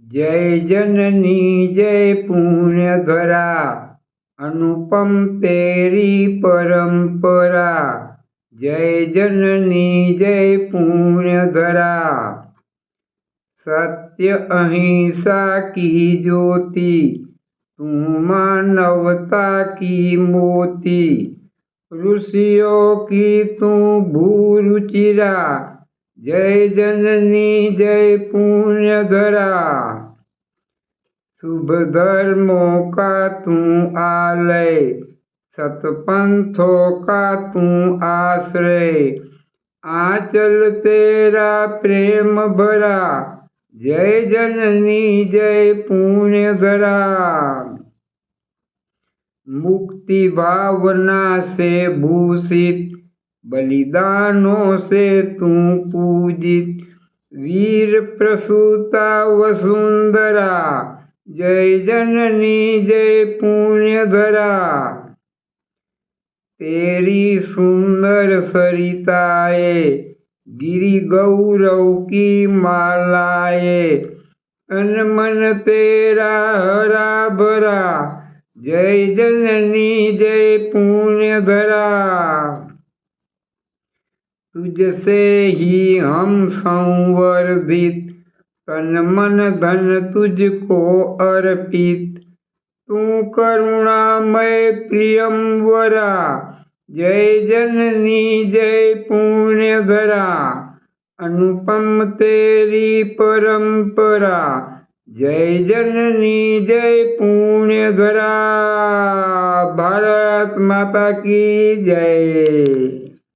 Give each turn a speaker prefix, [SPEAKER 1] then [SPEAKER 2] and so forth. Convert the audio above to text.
[SPEAKER 1] जय जननी जय पुण्यधरा, अनुपम तेरी परंपरा। जय जननी जय पुण्यधरा, सत्य अहिंसा की ज्योति, तू मानवता की मोती। ऋषियों की तू भूरुचिरा, जय जननी जय पुण्यधरा। शुभ धर्मों का तू आलय, सतपंथों का तू आश्रय। आंचल तेरा प्रेम भरा, जय जननी जय पुण्यधरा। मुक्ति भावना से भूषित, बलिदानों से तू पूजित। वीर प्रसूता वसुंधरा, जय जननी जय पुण्यधरा। तेरी सुंदर सरिताए, गिरि गौरव की मालाए। तन मन तेरा हरा भरा, जय जननी जय पुण्यधरा। तुझसे ही हम संवर्धित, तन मन धन तुझको अर्पित। तू करुणामय प्रियंवरा, जय जननी जय पुण्यधरा। अनुपम तेरी परंपरा, जय जननी जय पुण्यधरा। भारत माता की जय।